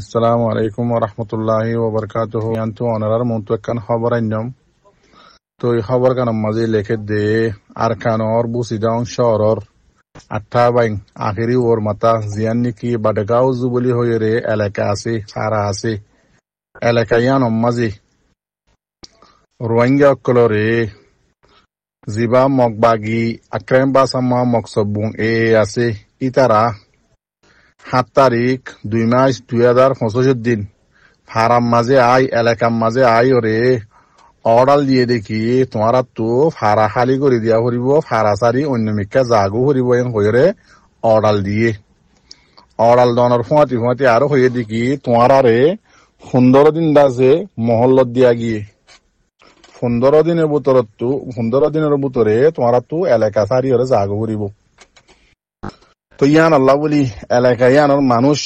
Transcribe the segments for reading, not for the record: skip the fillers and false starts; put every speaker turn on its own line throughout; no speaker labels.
Assalamu alaikum wa rahmatullahi wa barakatuhu. Yantu onarar muntu ekkan khabar anyam. To I khabar kan mazi leke de arkan or busidang shoror attabain akhiri or mata ziyanni ki badagaw zubuli hoyere elaka ase sara ase elaka yan mazi Rohingya kolore ziba mokbagi akrem basama moksobung ase itara ৭ তারিখ ২ মাস ২০৬৫ দিন farm মাঝে I এলাকার মাঝে I ওরে order দিয়ে দেখি তোমারা তো ফারা খালি করে দিয়া হরিব ফারা সারি অন্য মিকা জাগো হরিব এন হইরে অর্ডার দিয়ে অর্ডার দনের ফুঁয়াতি আরো হয়ে দেখি তোমারা রে ১৫ দিন দাসে মহল্লত দিয়া গিয়ে ১৫ দিনের ভিতরে তোমারা তো এলাকা সারি ওরে জাগো হরিব। তো ইয়ান আল্লাহ বলি এলাকায় ইয়ানোর মানুষ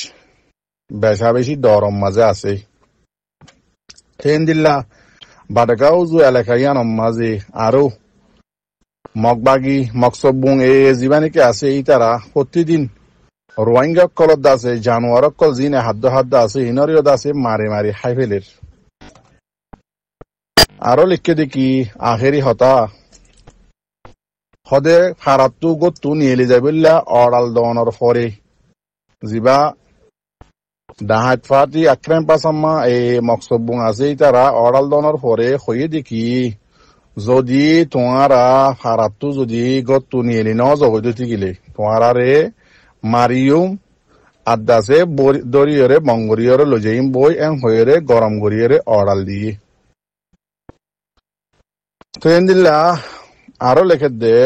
বেশা বেশি দরম মাঝে আছে তেন দিল্লা বাডগাঁও যে এলাকায় ইয়ানোর মাঝে আরো মগবাগি মকসবুং জীবানিকে আছে এই তারা প্রতিদিন রোহিঙ্গা কলত আছে জানুয়ার কল জিনে হাদ্দ আছে ইনরিও আছে মারে হাই ফেলের আরো লিখে দেখি আখেরি হতা হদে ফারাতু গতু নিয়ে যাবিল্লা অড়াল দনের ফরে জিবা ডাহাত ফাটি আক্রেম পাসাম্মা মকসবুং আছে তারা অড়াল দনের ফরে হয়ে দেখি যদি তোমারা ফারাতু যদি গতু নিয়ে ন জগতে গেলে তোমারা রে মারিয়ুম আদাসে দরিয়রে বঙ্গরিয়রে লজাইম বই এন হয়ে গরম গরিয়রে অড়াল দিয়ে তো দিল্লা আরো লেখে দে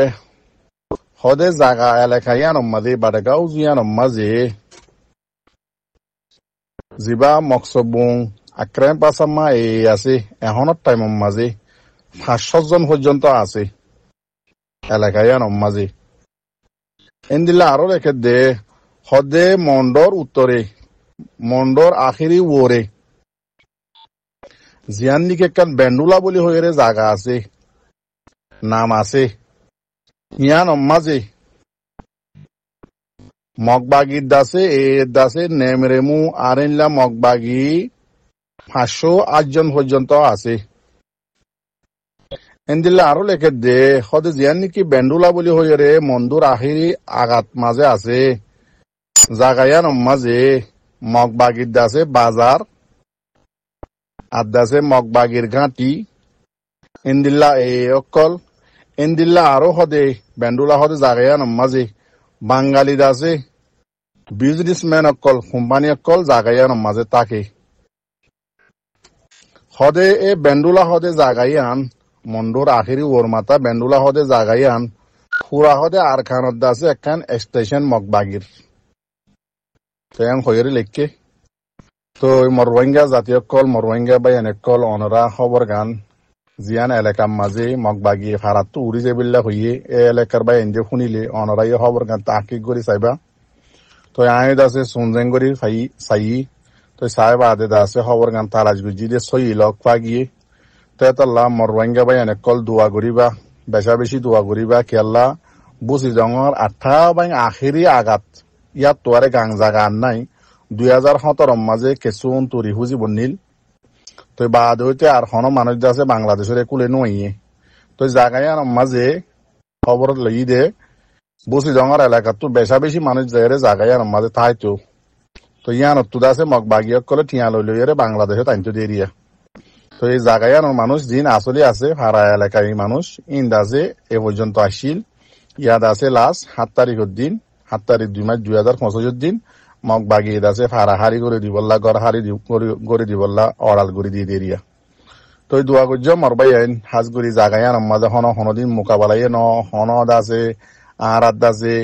হদে জাগা এলাকায় মাঝে বাডাগাঁও জিয়ান মাঝে জিবা মকসবুং আক্রেম পাসাম্মা আছে এখনত টাইম মাঝে ৫০০ জন পর্যন্ত আছে এলাকায় মাঝে দিল্লা আরো লেখে দে হদে মন্ডর উত্তরে মন্ডর আখিরি ওরে জিয়ান নিকে কান বেন্ডুলা বলি হয়ে জাগা আছে নাম আছে ইয়ান মাঝে মগবাগির দাসে নেমরেমু আরেনলা মগবাগি ৫০৮ জন পর্যন্ত আছে এন্দিল্লা আরো লেখে দে হদে জিয়ান নিকি বেন্ডুলা বলি হয়ে মন্দুর আখিরি আগাত মাঝে আছে জাগায়ান মাঝে মগবাগির দাসে বাজার আদাসে মগবাগির ঘাটি ইন্দিল্লা অকল ইন্দিল্লা আরো হদে বেন্ডুলা হদে জাগায়ান মাঝে বাঙালি দাসে বিজনেসম্যান অকল কোম্পানি অকল জাগায়ান মাঝে তাকে হদে বেন্ডুলা হদে জাগায়ান মন্ডুর আখিরি ওর মাতা বেন্ডুলা হদে জাগায়ান পুরা হদে আর খানত দাসে একখান স্টেশন মগবাগির তেন হয়ে লেখকে তো মরওয়াঙ্গা জাতীয় কল মরওয়াঙ্গা বাই কল অনরা খবর গান জিয়ান এলাকার মাঝে মগবাগি ফারাত উড়ি যাবিল্লা হইয়ে এ এলাকার বাই এনজে শুনিলে অনরাই খবর গান তাকিক করে চাইবা তো আয়দ আছে সুনজেঙ্গরি চাই তো সাহেব আদে আছে খবর গান তালাজ গুজি দিয়ে সই লক পাগিয়ে তো এতাল্লা মরওয়াঙ্গা বাই কল দোয়া করিবা বেশি দোয়া করিবা কেল্লা বুঝি জঙর ৮ বাই আখেরি আগাত ইয়াত তোয়ারে গাং জাগা আন নাই ২০১৭ মাঝে কেসুন তুরি হুজি বন্নিল তো বাদ হইতে আর কোনো মানুষ আছে বাংলাদেশের কুলে নইয়ে তো জায়গায় মাঝে খবর লই দে বুঝি জঙার এলাকা তো বেশি মানুষ যায় জায়গায় মাঝে তাই তো ইয়ান তুদ আছে মগবাগি কলে টিয়া লই বাংলাদেশে তাইতো দেরিয়া তো এই জায়গায় মানুষ দিন আসলে আছে ভাড়া এলাকায় মানুষ ইন্দাজে এ পর্যন্ত আসিল ইয়াদ আছে লাস্ট ৭ তারিখের দিন ৭ তারিখ ২ মাস ২০৬৫ দিন মগবাগি আছে ফারা হারি করে দিবল্লা গড় হারি করে দিবল্লা অড়াল করে দিয়ে দেরিয়া তো দোয়া করছ মরবাই আইন হাজগুড়ি জাগায় মাঝে হনদিন মোকাবেলাই ন হনদ আছে আর আছে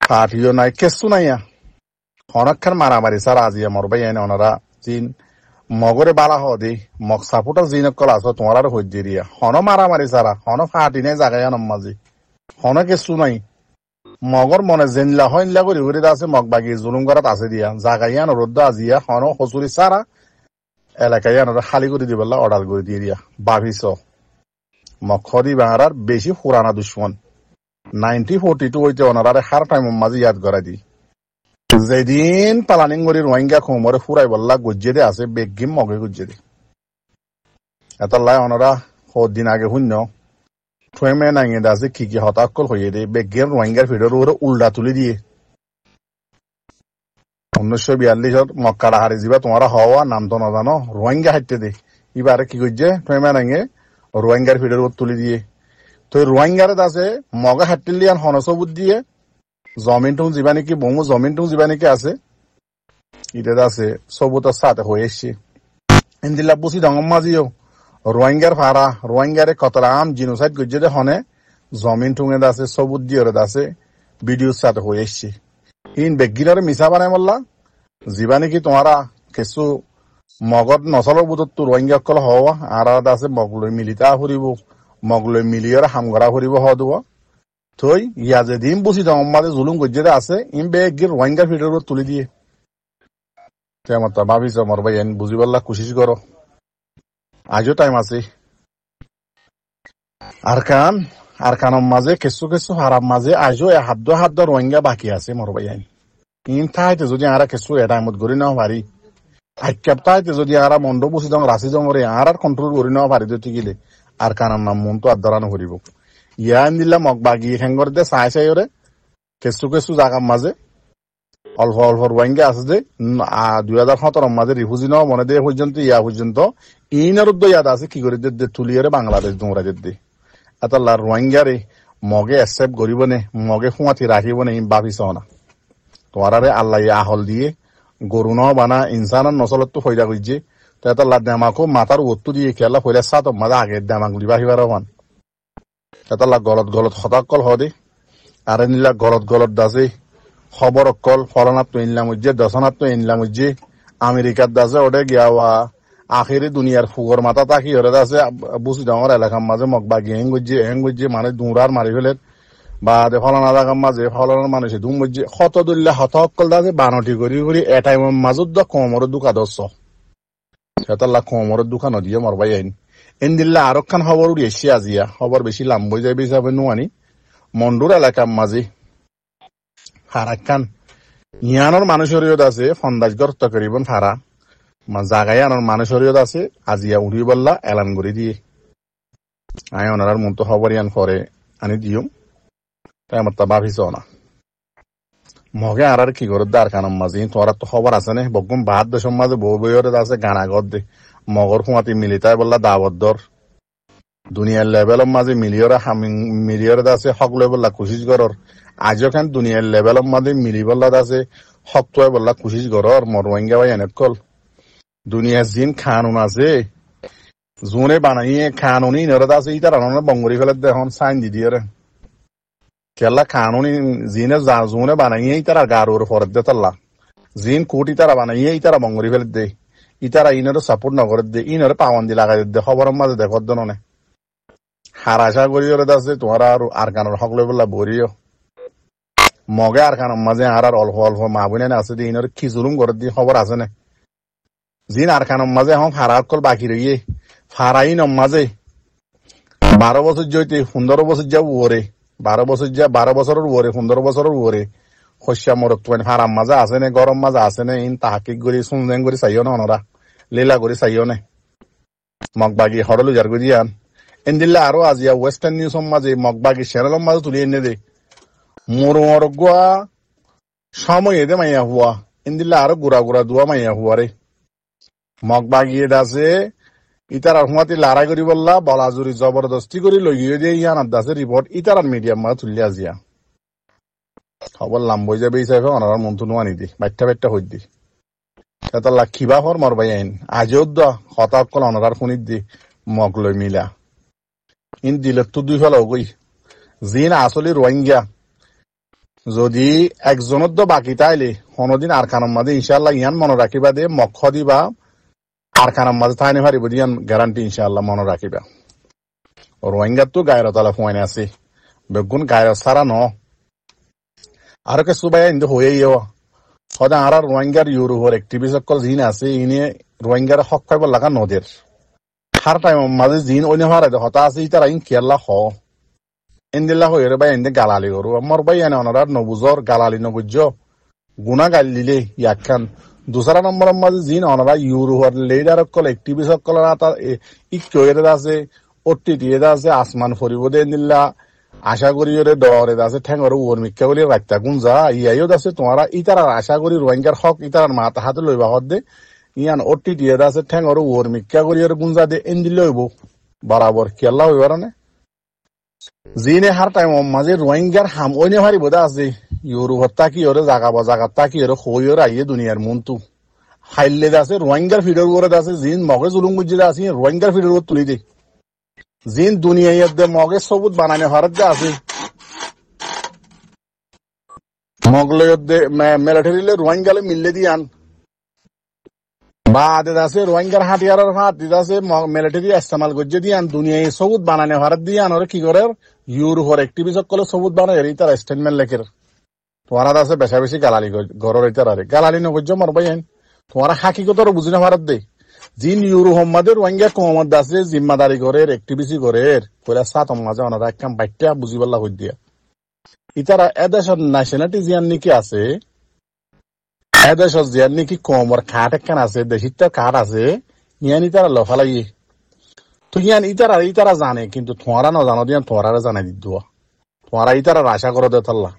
কাঠিও নাই কেসু নাইয়া হনক্ষার মারামারি সার আজিয়া মরবাই আইন অনারা জিন মগরে বালা হদি মগ সাপোর্টার জিন কল আস তোমার আর হই দেরিয়া হন মারামারি সারা হন ফাটি নাই জাগায় মাঝে হন কেসু নাই মগর মনে জেনলা হইনলা করে ঘুরে আছে মগবাগি জুলুম করাত আছে দিয়া জাগাইয়ান রোদ্দ আজিয়া হন হসুরি সারা এলাকায় খালি করে দিবল্লা অর্ডার করে দিয়ে দিয়া ভাবিস মখদি বাঙার বেশি পুরানা দুশ্মন 1942 হইতে ওনারা হার টাইম মাঝে ইয়াদ করা দি যেদিন পালানিং করি রোহিঙ্গা খমরে ফুরাই বললা গুজ্জে দে আছে বেগিম মগে গুজ্জে দে এটা লাই অনরা দিন আগে শূন্য থুয়েমে নাঙে আছে কি হতাকল হয়ে দে বেগিম রোহিঙ্গার ভিডিওর উপরে উল্টা তুলি দিয়ে 1942 মক্কাটা হারি যাবা তোমারা হওয়া নাম তো না জানো রোহিঙ্গা হাইতে দে এবারে কি করছে থুয়েমে নাঙে রোহিঙ্গার ভিডিওর উপর তুলি দিয়ে তো রোহিঙ্গারে আছে মগা হাট্টিলিয়ান হনসবুত দিয়ে জমিন টুং যাবা নাকি বহু জমিন টুং যাবা নাকি আছে এটা আছে সবুতার সাথে হয়ে এসছে ইন্দিল্লা বুসি ডঙ্গম মাজিও রোহিঙ্গার ভাড়া রোহিঙ্গারে কতরাম জিনোসাইড করছে দে হনে জমিন টুঙে আছে সবুত দিয়ে আছে ভিডিওর সাথে হয়ে এসছে ইন বেগিনারে মিছা বানাই মল্লা যাবা নাকি তোমারা কিছু মগত নচলৰ বুটত তো রোহিঙ্গা অকল হওয়া আর আছে মগলৈ মিলিতা ফুরিব মগলৈ মিলিয়র হামগরা ফুরিব হওয়া দিব থই ইয়া যেদিন বুঝি ডঙ্গম মাঝে জুলুম করছে আছে ইন বেগির রোহিঙ্গার ভিডিওর তুলি দিয়ে তেমন ভাবিছ আমার ভাই বুঝি পারলা কোশিশ করো আজও টাইম আছে আর কানের মাঝে কিছু কিছু হারাম মাঝে আজও হাদ্দ রোহিঙ্গা বাকি আছে মোর ভাই ইন ঠাইতে যদি আরা কিছু টাইমত গড়ি নেওয়া পারি আইকাপ ঠাইতে যদি আরা মন্ড বসি যাও রাশি জমরে আর কন্ট্রোল করে নেওয়া পারি তো ঠিকিলে আর কানার নাম মন তো আদারানো করিব ইয়া দিল্লা মগ বাগি হেঙ্গর দে চাই ওরে কিছু কিছু জায়গার মাঝে অল্প অল্প রোহিঙ্গা আছে যে 2017 মাঝে রিফিউজি নেওয়া মনে দিয়ে পর্যন্ত ইয়া পর্যন্ত ইনার ইয়াদ আছে কি করে তুলিয়ারে বাংলাদেশ দৌড়া দে এত রোহিঙ্গারে মগে অ্যাকসেপ্ট করিব নে মগে খুঁয়াতি রাখিব নে ভাবিছ না তোমারে আল্লাহ আহল দিয়ে গরু ন বানা ইনসানের নচলত তো ফয়দা করছে তো এত দেমাকো মাথার ওত্তু দিয়ে খেলা ফয়লা সাত মাঝে আগে দেমাক লিবা হিবার হন এত গলত হতাকল হদে আর নিলা গলত দাসে খবর অকল ফলনাত তো ইনলাম উজ্জে দশনাত তো ইনলাম উজ্জে আমেরিকার দাসে ওটা গিয়া আখেরি দুনিয়ার ফুগর মাথা তাকি ওরে আছে বুঝি ডাঙর এলাকার মাঝে মগবাগি হেং গুজ্জে মানে দুরার মারি ফেলে বা ফলানা এলাকার মাঝে ফলানার মানুষে দুম বুঝছে হত দুল্লা হত অকল দাসে বানটি করি এটাইমের মাজত দ কমরের দোকা দশ সেতাল্লা কমরের দোকান দিয়ে মরবাই আইন এন দিল্লা আরো খান খবর উড়ি এসে আজিয়া খবর বেশি লাম্বই যাবে হিসাবে নোয়ানি মন্ডুর এলাকার মাঝে ফারাক্কান ইয়ানোর মানুষের আছে ফন্দাজ গর্ত করিবেন ফারা জাগায় আনোর মানুষের আছে আজিয়া উড়ি বললা এলান করে দিয়ে আয় ওনার মন তো খবর ইয়ান করে আনি দিও তাই আমার তা ভাবিছ না মগে আর কি করে দার কানম মাঝে তোরা তো খবর আছে না বকুম বাদ দেশের মাঝে বউ বইরে আছে গানা গদ দে মগর খুঁয়াতি মিলিতাই বললা দাবত দর দুনিয়ার লেভেলের মাঝে মিলিয়রে আছে হক লই বললা কোশিশ করর আজও খান দুনিয়ার লেভেলের মাঝে মিলি বললা আছে হক তো বললা কোশিশ করর মর রোহিঙ্গা ভাই এনে কল দুনিয়ার জিন খানুন আছে জোনে বানাইয়ে খানুনি নরদ আছে ইতার আনন্দ বঙ্গরি ফেলে দেখুন সাইন দি দিয়ে কেলা খানুনি জিনে জোনে বানাইয়ে ইতারা গারোর ফরত দে তাল্লা জিন কোটি তারা বানাইয়ে ইতারা বঙ্গরি ফেলে দে ইতারা ইনারও সাপোর্ট নগর দে ইনারে পাওয়ান দি লাগাই দে খবরের মাঝে দেখর দনে হারাশা করি আছে তোমারা আর কানোর হক লই বললা বরিও মগে আর কানোর মাঝে আর অল্প অল্প মা বোনে আছে দিয়ে ইনারে খিচুরুম করে দিয়ে খবর আছে না জিন আর কানোর মাঝে এখন ফারা অকল বাকি রইয়ে ফারাই নম মাঝে 12 বছর জয়তে 15 বছর যা ওরে 12 বছরের ওরে 15 বছরের ওরে শস্যা মরক তো ফারাম মাঝে আছে না গরম মাঝে আছে না ইন তাহাকিক করি সুনজেন করি চাইও না ওনারা লীলা করে চাইও না মগবাগি হরলু যার গজি আন এন্দিল্লা আরো আজিয়া ওয়েস্টার্ন নিউজ মাঝে মগবাগি চ্যানেল মাঝে তুলি এনে দে মোর গুয়া সময় এদে মাইয়া হুয়া এন্দিল্লা আরো গুড়া দুয়া মাইয়া হুয়া রে মগবাগি এটা আছে ইতার হুয়াতি লড়াই করি বলা জুরি জবরদস্তি করে লই গিয়ে দিয়ে ইয়ান আদাসে রিপোর্ট ইতার মিডিয়াম মাঝে তুলি আজিয়া খবর লাম্বই যাবে হিসাবে ওনার মন তো নোয়ানি দি বাচ্চা হই দি তাল্লা খিবা হর মর ভাই আইন আজও দ হতাক কল ওনার শুনিত দি মগ লই মিলা ইন দিলে তো দুই ফেলাও গই জিন আসলে রোহিঙ্গা যদি একজনের তো বাকি তাইলে কোনদিন আর কানার মাঝে ইনশাল্লাহ ইয়ান মনে রাখিবা দে মক্ষ দিবা আর কানার মাঝে তাইনে পারিব দিয়ান গ্যারান্টি ইনশাল্লাহ মনে রাখিবা রোহিঙ্গার তো গায়ের তালা ফোয়াইনে আছে বেগুন গায়ের সারা ন আর কে সুবাই ইন্দু হয়ে সদা আর রোহিঙ্গার ইউরোপর একটিভিস্ট সকল জিন আছে ইনে রোহিঙ্গার হক পাইব লাগা নদের হার টাইম মাঝে জিন অন্য হারাই হতা আছে তারা ইন কেরলা হ এন্দিল্লা হয়ে ভাই এনে গালালি করু আমার ভাই এনে ওনারা নবুজর গালালি নবুজ গুণা গাল দিলে ইয়াকান দুসরা নম্বরের মাঝে জিন অনারা ইউরোপর লিডার সকল এক্টিভিস্ট সকল ইকরে আছে ওটিটি আছে আসমান ফরিবদে নিল্লা আশা করি ওরে ডরে আছে ঠেঙর ওর মিক্কা বলি রাখতা গুঞ্জা ইয়াইও আছে তোমারা ইতারার আশা করি রোহিঙ্গার হক ইতারার মাথা হাতে লইবা হদ দে ইয়ান ওটিটি আছে ঠেঙর ওর মিক্কা করি ওর গুঞ্জা দে এন দিলে হইব বরাবর কেল্লা হইবার না জিনে হার টাইম মাঝে রোহিঙ্গার হাম ওইনে ভারি বোধা আছে ইউরোপত তাকি ওরে জাগা তাকি ওরে হই ওর আইয়ে দুনিয়ার মন্তু হাইলে আছে রোহিঙ্গার ফিডর করে আছে জিন মগে জুলুম গুজিলে আছে রোহিঙ্গার ফিডর করে তুলি দে জিন দুনিয়া দে মগে সবুত বানানে ভারত যা আছে মগলে মিলিটারিলে রোহিঙ্গালে মিললে দিয়ান বাদে আছে রোহিঙ্গার হাতিয়ারের হাত আছে মিলিটারি ইস্তেমাল করছে দিয়ান দুনিয়ায় সবুত বানানে ভারত দিয়ান ওরে কি করে ইউরোপর এক্টিভিস্ট সকলে সবুত বানায় এর তার স্টেটমেন্ট লেখের তোমার আছে বেশা বেশি গালালি ঘরের ইতার আরে গালালি নগর্য মারবাই তোমার হাকিকতর বুঝি না ভারত দে জিন ইউরোপ মাদের রোহিঙ্গা কমত আছে জিম্মাদারি করে এক্টিভিটি করে কইলা সাত মাঝে ওনারা একদম বাইটা বুঝি পাল্লা হই দিয়া ইতারা এদেশের ন্যাশনালিটি জিয়ান নাকি আছে এদেশের জিয়ান নাকি কমর খাট একখান আছে দেশিটা খাট আছে ইয়ান ইতারা লফালাই তো ইয়ান ইতারা জানে কিন্তু তোমারা না জানো দিয়ান তোমারা জানাই দিত তোমারা ইতারা আশা করো দে তাল্লা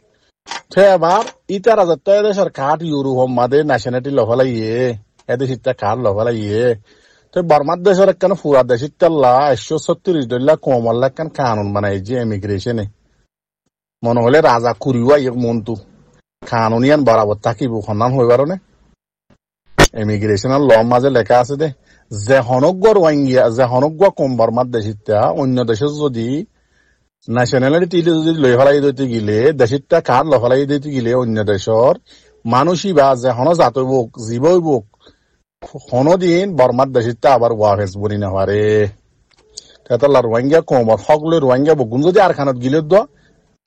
তো এবার ইতারা যাতে এদেশের খাট ইউরোপ মাদে ন্যাশনালিটি লফালাইয়ে এদেশিটা খাট লফালাইয়ে তো বর্মার দেশের একখান পুরা দেশিটাল্লা 136 কমল্লা একখান কানুন বানাই যে ইমিগ্রেশনে মনে হলে রাজা কুরিওয়া ইয়ে মন্তু কানুনিয়ান বরাবর থাকিব সন্ধান হইবার নে ইমিগ্রেশনের ল মাঝে লেখা আছে দে যে হনজ্ঞ রোহিঙ্গিয়া যে হনজ্ঞ কম বর্মার দেশিটা অন্য দেশের যদি ন্যাশনালিটি যদি লই ফেলাই দিতে গিলে দেশিটা কার ল ফেলাই দিতে গিলে অন্য দেশর মানুষই বা যে হন জাত বুক জীবই বুক হনদিন বর্মার দেশিটা আবার ওয়াফেস বনি না পারে তেতলা রোহিঙ্গা কমর সকলে রোহিঙ্গা বগুন যদি আর খানত গিলে দ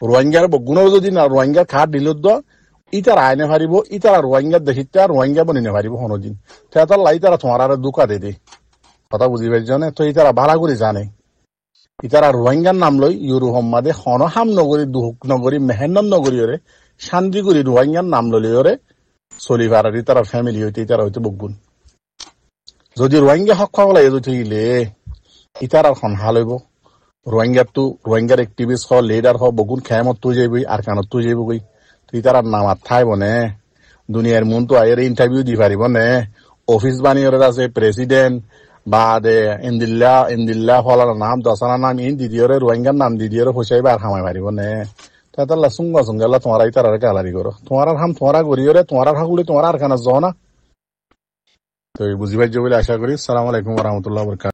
রোহিঙ্গার বগুনও যদি না রোহিঙ্গার খাট দিল দ ইতার আইনে পারিব ইতারা রোহিঙ্গার দেশিটা রোহিঙ্গা বনি না পারিব হনদিন তেতলা ইতারা তোমার আর দুকা দে দে কথা বুঝি পাইছ না তো ইতারা ভাড়া করে জানে ইতারা রোহিঙ্গার নাম লই ইউরোপ মাদে হনহাম নগরী দুহুক নগরী মেহেন্নন নগরী ওরে শান্তি করি রোহিঙ্গার নাম ললি ওরে চলিবার আর ইতারা ফ্যামিলি হইতে ইতারা হইতে বগুন যদি রোহিঙ্গা হক খাওয়ালাই যদি গিলে ইতারা খন হাল হইব রোহিঙ্গার এক্টিভিস্ট হ লিডার হ বগুন খেমত তুই যাইবই আর কানত তুই যাইব গই তুই তার নামাত থাইব নে দুনিয়ার মন তো আয়ের ইন্টারভিউ দি পারিব নে অফিস বানিয়ে আছে প্রেসিডেন্ট বা দে ইন্দিল্লা ফলার নাম দশানা নাম ইন দিদিওরে রোহিঙ্গার নাম দিদিওরে হোসাইবা আর হামাই পারিব নে তাহলে সুঙ্গা তোমার ইতার গালারি করো তোমার হাম তোমার গড়িওরে তোমার হাগুলি তোমার আর খানা যাও না তো বুঝি পাইছো বলে আশা করি। আসসালামু আলাইকুম ওয়া রাহমাতুল্লাহি ওয়া বারাকাতুহু।